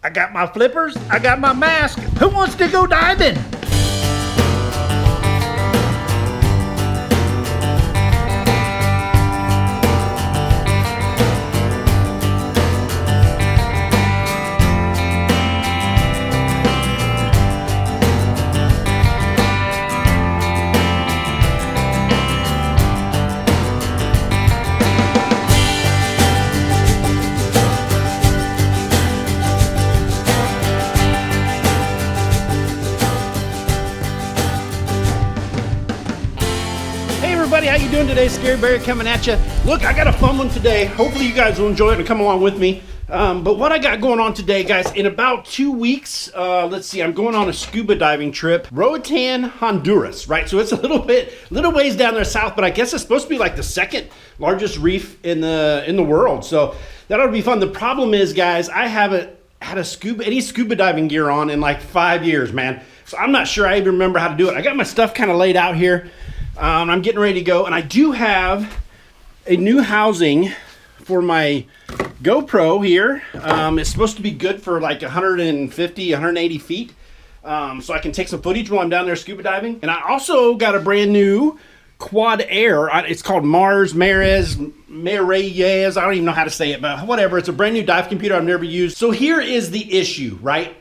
I got my flippers, I got my mask. Who wants to go diving? How you doing today? Scary Barry coming at you. Look, I got a fun one today. Hopefully you guys will enjoy it and come along with me. But what I got going on today, guys, in about 2 weeks, let's see, I'm going on a scuba diving trip, Roatan, Honduras, right? So it's a little ways down there south, but I guess it's supposed to be like the second largest reef in the world. So that ought to be fun. The problem is, guys, I haven't had any scuba diving gear on in like 5 years, man. So I'm not sure I even remember how to do it. I got my stuff kind of laid out here. I'm getting ready to go, and I do have a new housing for my GoPro here. It's supposed to be good for like 150, 180 feet, so I can take some footage while I'm down there scuba diving. And I also got a brand new Quad Air. It's called Marez. I don't even know how to say it, but whatever. It's a brand new dive computer I've never used. So here is the issue, right?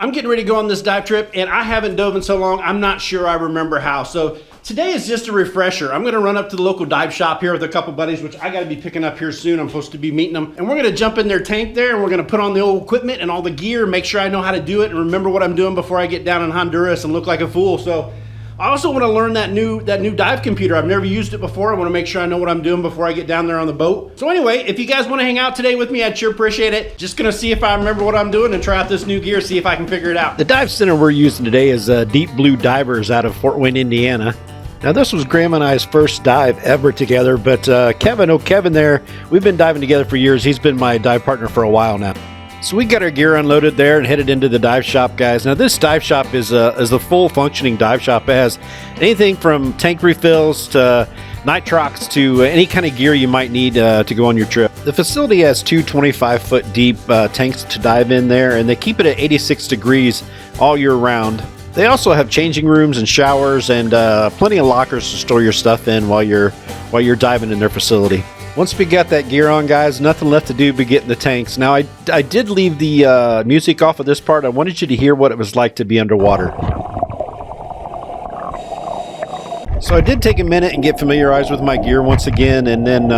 I'm getting ready to go on this dive trip, and I haven't dove in so long, I'm not sure I remember how. So today is just a refresher. I'm gonna run up to the local dive shop here with a couple buddies, which I gotta be picking up here soon. I'm supposed to be meeting them. And we're gonna jump in their tank there, and we're gonna put on the old equipment and all the gear, make sure I know how to do it and remember what I'm doing before I get down in Honduras and look like a fool. So I also wanna learn that new dive computer. I've never used it before. I wanna make sure I know what I'm doing before I get down there on the boat. So anyway, if you guys wanna hang out today with me, I'd sure appreciate it. Just gonna see if I remember what I'm doing and try out this new gear, see if I can figure it out. The dive center we're using today is Deep Blue Divers out of Fort Wayne, Indiana. Now this was Graham and I's first dive ever together, but Kevin there, we've been diving together for years. He's been my dive partner for a while now. So we got our gear unloaded there and headed into the dive shop, guys. Now this dive shop is a full functioning dive shop. It has anything from tank refills to nitrox to any kind of gear you might need to go on your trip. The facility has two 25-foot deep tanks to dive in there, and they keep it at 86 degrees all year round. They also have changing rooms and showers and plenty of lockers to store your stuff in while you're diving in their facility. Once we got that gear on, guys, nothing left to do but get in the tanks. Now, I did leave the music off of this part. I wanted you to hear what it was like to be underwater. So I did take a minute and get familiarized with my gear once again, and then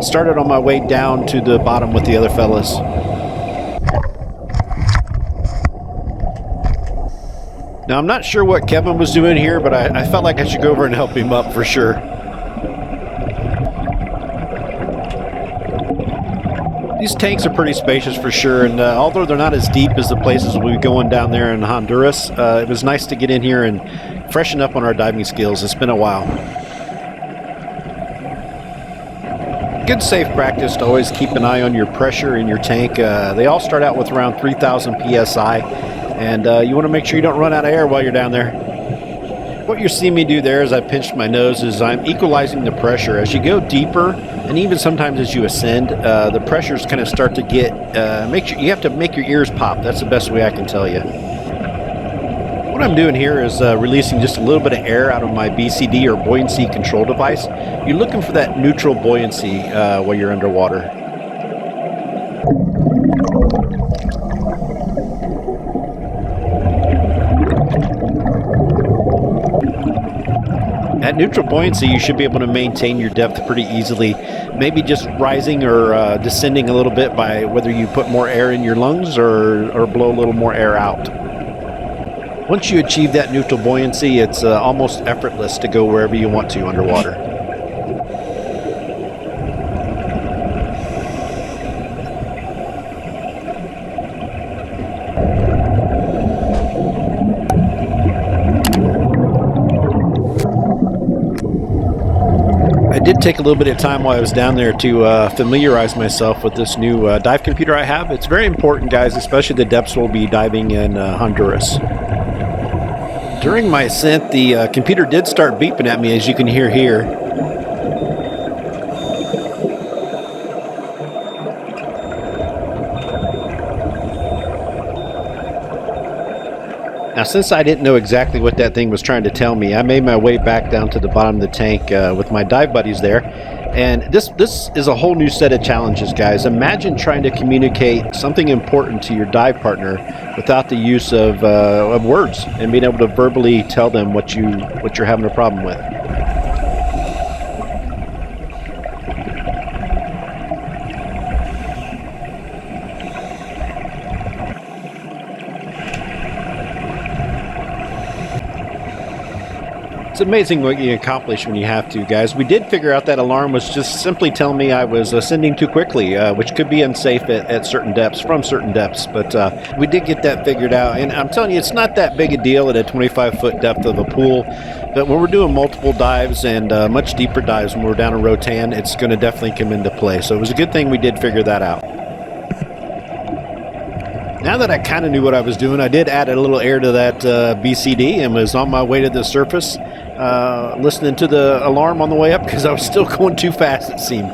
started on my way down to the bottom with the other fellas. Now, I'm not sure what Kevin was doing here, but I felt like I should go over and help him up for sure. These tanks are pretty spacious for sure, and although they're not as deep as the places we'll be going down there in Honduras, it was nice to get in here and freshen up on our diving skills. It's been a while. Good safe practice to always keep an eye on your pressure in your tank. They all start out with around 3,000 psi, and you want to make sure you don't run out of air while you're down there. What you see me do there as I pinched my nose is I'm equalizing the pressure. As you go deeper, and even sometimes as you ascend, the pressures kind of start to get, you have to make your ears pop. That's the best way I can tell you. What I'm doing here is releasing just a little bit of air out of my BCD or buoyancy control device. You're looking for that neutral buoyancy while you're underwater. At neutral buoyancy, you should be able to maintain your depth pretty easily. Maybe just rising or descending a little bit by whether you put more air in your lungs or blow a little more air out. Once you achieve that neutral buoyancy, it's almost effortless to go wherever you want to underwater. I did take a little bit of time while I was down there to familiarize myself with this new dive computer I have. It's very important, guys, especially the depths we'll be diving in Honduras. During my ascent, the computer did start beeping at me, as you can hear here. Now, since I didn't know exactly what that thing was trying to tell me, I made my way back down to the bottom of the tank with my dive buddies there. And this is a whole new set of challenges, guys. Imagine trying to communicate something important to your dive partner without the use of words, and being able to verbally tell them what you're having a problem with. It's amazing what you accomplish when you have to, guys. We did figure out that alarm was just simply telling me I was ascending too quickly, which could be unsafe at certain depths, from certain depths. But we did get that figured out. And I'm telling you, it's not that big a deal at a 25-foot depth of a pool. But when we're doing multiple dives and much deeper dives when we're down in Rotan, it's going to definitely come into play. So it was a good thing we did figure that out. Now that I kind of knew what I was doing, I did add a little air to that BCD and was on my way to the surface, listening to the alarm on the way up because I was still going too fast, it seemed.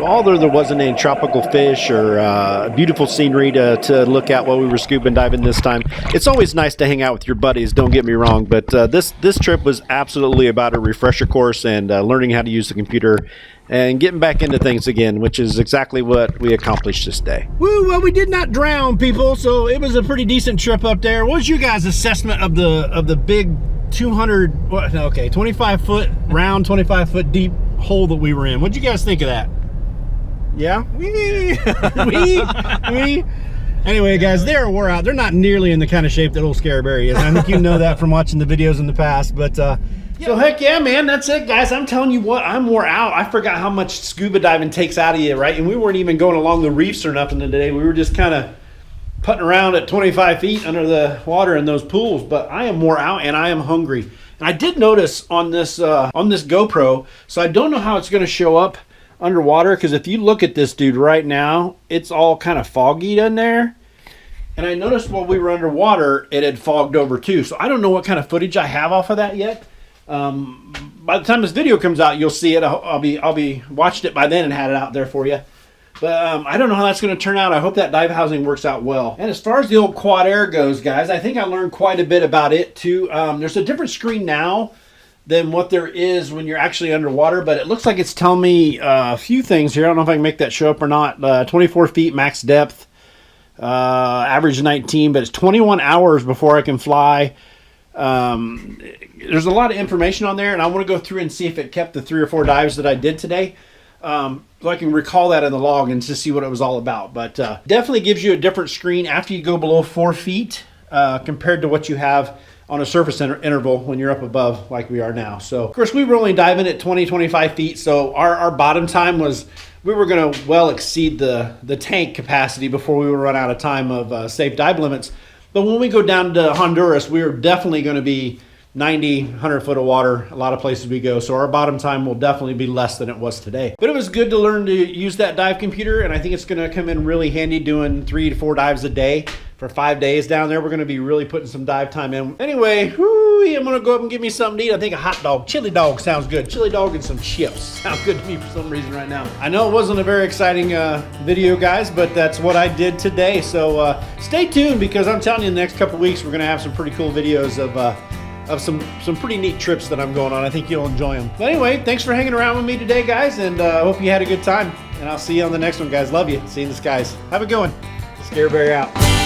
Although there wasn't any tropical fish or beautiful scenery to look at while we were scuba diving this time, it's always nice to hang out with your buddies, don't get me wrong, but this trip was absolutely about a refresher course and learning how to use the computer and getting back into things again, which is exactly what we accomplished this day. Woo, well, we did not drown, people, so it was a pretty decent trip up there. What was your guys' assessment of the big 25-foot round, 25-foot deep hole that we were in? What'd you guys think of that? Yeah? Wee. Anyway, guys, they're wore out. They're not nearly in the kind of shape that old Scareberry is. I think you know that from watching the videos in the past. But so heck yeah, man, that's it, guys. I'm telling you what, I'm wore out. I forgot how much scuba diving takes out of you, right? And we weren't even going along the reefs or nothing today. We were just kind of putting around at 25 feet under the water in those pools. But I am wore out and I am hungry. And I did notice on this GoPro, so I don't know how it's going to show up underwater, because if you look at this dude right now, it's all kind of foggy in there. And I noticed while we were underwater, it had fogged over too. So I don't know what kind of footage I have off of that yet. By the time this video comes out, you'll see it. I'll be watched it by then and had it out there for you. But I don't know how that's going to turn out. I hope that dive housing works out well. And as far as the old Quad Air goes, guys, I think I learned quite a bit about it too. There's a different screen now than what there is when you're actually underwater, but it looks like it's telling me a few things here. I don't know if I can make that show up or not. 24 feet max depth, average 19, but it's 21 hours before I can fly. There's a lot of information on there, and I want to go through and see if it kept the 3 or 4 dives that I did today, so I can recall that in the log and just see what it was all about. But definitely gives you a different screen after you go below 4 feet compared to what you have on a surface interval when you're up above like we are now. So of course we were only diving at 20-25 feet, so our bottom time was, we were going to well exceed the tank capacity before we would run out of time of safe dive limits. But when we go down to Honduras, we are definitely going to be 90, 100 foot of water a lot of places we go, so our bottom time will definitely be less than it was today. But it was good to learn to use that dive computer, and I think it's going to come in really handy doing 3 to 4 dives a day for 5 days down there. We're going to be really putting some dive time in. Anyway, I'm going to go up and get me something to eat. I think a hot dog, chili dog sounds good. Chili dog and some chips sound good to me for some reason right now. I know it wasn't a very exciting video, guys, but that's what I did today. So stay tuned, because I'm telling you, in the next couple weeks we're going to have some pretty cool videos of some pretty neat trips that I'm going on. I think you'll enjoy them. But anyway, thanks for hanging around with me today, guys, and I hope you had a good time. And I'll see you on the next one, guys. Love you. See you in the skies. Have a good one. Scareberry out.